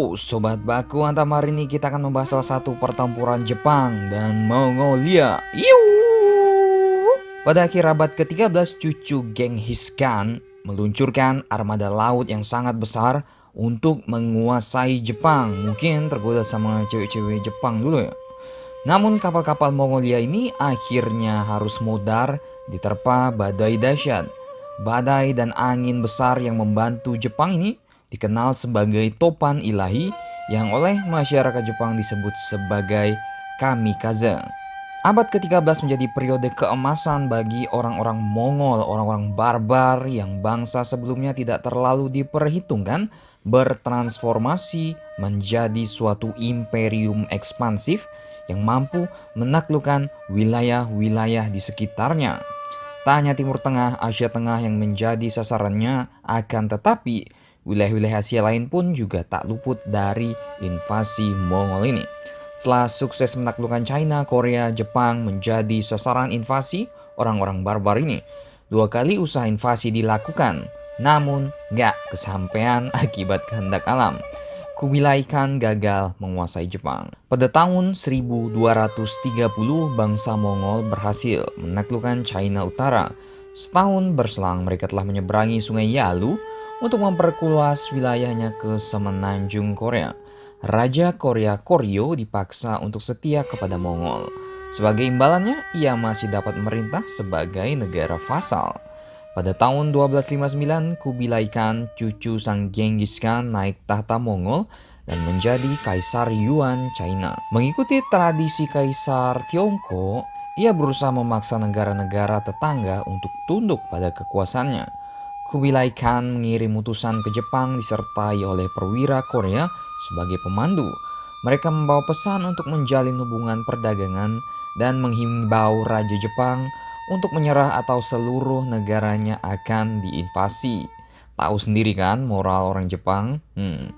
Yo, Sobat Baku, Antam, hari ini kita akan membahas salah satu pertempuran Jepang dan Mongolia. Pada akhir abad ke-13, cucu Genghis Khan meluncurkan armada laut yang sangat besar untuk menguasai Jepang. Mungkin tergoda sama cewek-cewek Jepang dulu ya. Namun kapal-kapal Mongolia ini akhirnya harus modar diterpa badai dahsyat. Badai dan angin besar yang membantu Jepang ini dikenal sebagai topan ilahi yang oleh masyarakat Jepang disebut sebagai kamikaze. Abad ke-13 menjadi periode keemasan bagi orang-orang Mongol, orang-orang barbar yang bangsa sebelumnya tidak terlalu diperhitungkan, bertransformasi menjadi suatu imperium ekspansif yang mampu menaklukkan wilayah-wilayah di sekitarnya. Tak hanya Timur Tengah, Asia Tengah yang menjadi sasarannya, akan tetapi wilayah-wilayah Asia lain pun juga tak luput dari invasi Mongol ini. Setelah sukses menaklukkan China, Korea, Jepang menjadi sasaran invasi orang-orang barbar ini. 2 kali usaha invasi dilakukan, namun gak kesampaian akibat kehendak alam. Kubilai Khan gagal menguasai Jepang. Pada tahun 1230, bangsa Mongol berhasil menaklukkan China Utara. Setahun berselang, mereka telah menyeberangi sungai Yalu untuk memperluas wilayahnya ke semenanjung Korea. Raja Korea Koryo dipaksa untuk setia kepada Mongol. Sebagai imbalannya, ia masih dapat memerintah sebagai negara vasal. Pada tahun 1259, Kubilai Khan, cucu sang Genghis Khan, naik tahta Mongol dan menjadi Kaisar Yuan China. Mengikuti tradisi Kaisar Tiongkok, ia berusaha memaksa negara-negara tetangga untuk tunduk pada kekuasaannya. Kubilai Khan mengirim utusan ke Jepang disertai oleh perwira Korea sebagai pemandu. Mereka membawa pesan untuk menjalin hubungan perdagangan dan menghimbau Raja Jepang untuk menyerah atau seluruh negaranya akan diinvasi. Tahu sendiri kan moral orang Jepang?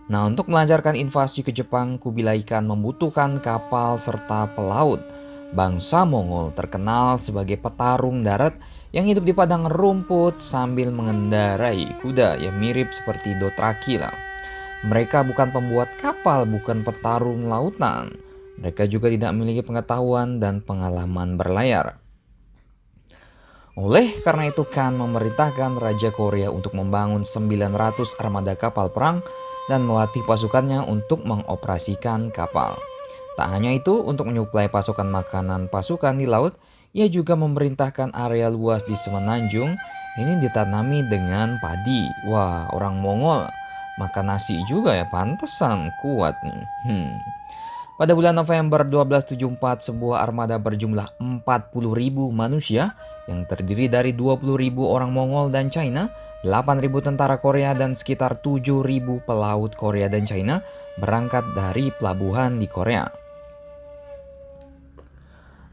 Nah, untuk melancarkan invasi ke Jepang, Kubilai Khan membutuhkan kapal serta pelaut. Bangsa Mongol terkenal sebagai petarung darat yang hidup di padang rumput sambil mengendarai kuda yang mirip seperti Dothraki lah. Mereka bukan pembuat kapal, bukan petarung lautan. Mereka juga tidak memiliki pengetahuan dan pengalaman berlayar. Oleh karena itu, Khan memerintahkan Raja Korea untuk membangun 900 armada kapal perang dan melatih pasukannya untuk mengoperasikan kapal. Tak hanya itu, untuk menyuplai pasokan makanan pasukan di laut, ia juga memerintahkan area luas di semenanjung ini ditanami dengan padi. Wah, orang Mongol makan nasi juga ya, pantesan kuat nih. Pada bulan November 1274, sebuah armada berjumlah 40.000 manusia yang terdiri dari 20.000 orang Mongol dan China, 8.000 tentara Korea dan sekitar 7.000 pelaut Korea dan China berangkat dari pelabuhan di Korea.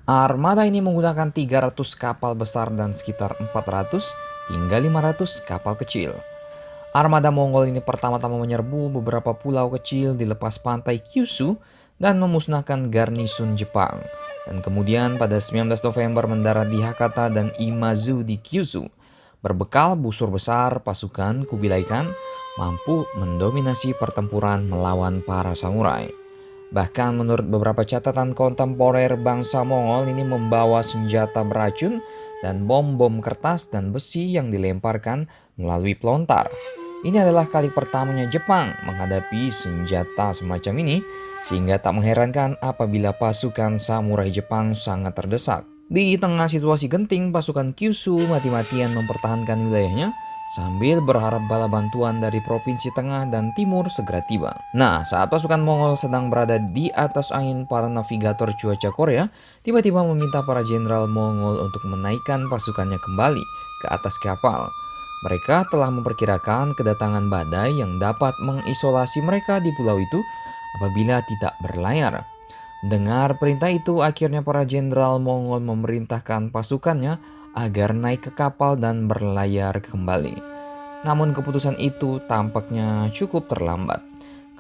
Armada ini menggunakan 300 kapal besar dan sekitar 400 hingga 500 kapal kecil. Armada Mongol ini pertama-tama menyerbu beberapa pulau kecil di lepas pantai Kyushu dan memusnahkan garnison Jepang. Dan kemudian pada 19 November mendarat di Hakata dan Imazu di Kyushu. Berbekal busur besar, pasukan Kubilai Khan mampu mendominasi pertempuran melawan para samurai. Bahkan menurut beberapa catatan kontemporer, bangsa Mongol ini membawa senjata beracun dan bom-bom kertas dan besi yang dilemparkan melalui pelontar. Ini adalah kali pertamanya Jepang menghadapi senjata semacam ini, sehingga tak mengherankan apabila pasukan samurai Jepang sangat terdesak. Di tengah situasi genting, pasukan Kyushu mati-matian mempertahankan wilayahnya sambil berharap bala bantuan dari provinsi tengah dan timur segera tiba. Nah, saat pasukan Mongol sedang berada di atas angin, para navigator cuaca Korea tiba-tiba meminta para jenderal Mongol untuk menaikkan pasukannya kembali ke atas kapal. Mereka telah memperkirakan kedatangan badai yang dapat mengisolasi mereka di pulau itu apabila tidak berlayar. Dengar perintah itu, akhirnya para jenderal Mongol memerintahkan pasukannya agar naik ke kapal dan berlayar kembali. Namun keputusan itu tampaknya cukup terlambat,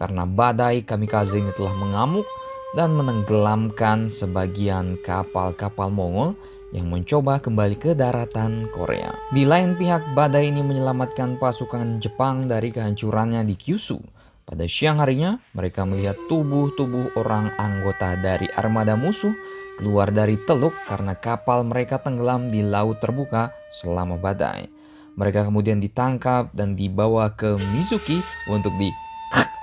karena badai kamikaze ini telah mengamuk dan menenggelamkan sebagian kapal-kapal Mongol yang mencoba kembali ke daratan Korea. Di lain pihak, badai ini menyelamatkan pasukan Jepang dari kehancurannya di Kyushu. Pada siang harinya, mereka melihat tubuh-tubuh orang anggota dari armada musuh keluar dari teluk karena kapal mereka tenggelam di laut terbuka selama badai. Mereka kemudian ditangkap dan dibawa ke Mizuki untuk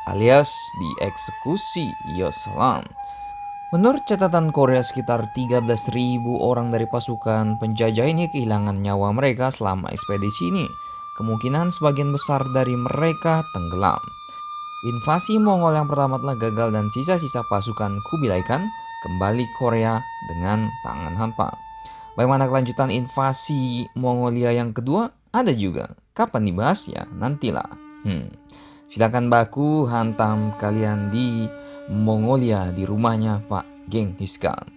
alias dieksekusi. Ya salam. Menurut catatan Korea, sekitar 13.000 orang dari pasukan penjajah ini kehilangan nyawa mereka selama ekspedisi ini. Kemungkinan sebagian besar dari mereka tenggelam. Invasi Mongol yang pertama telah gagal dan sisa-sisa pasukan Kubilai Khan kembali Korea dengan tangan hampa. Bagaimana kelanjutan invasi Mongolia yang kedua? Ada juga. Kapan dibahas ya? Nantilah. Silakan baku hantam kalian di Mongolia di rumahnya Pak Genghis Khan.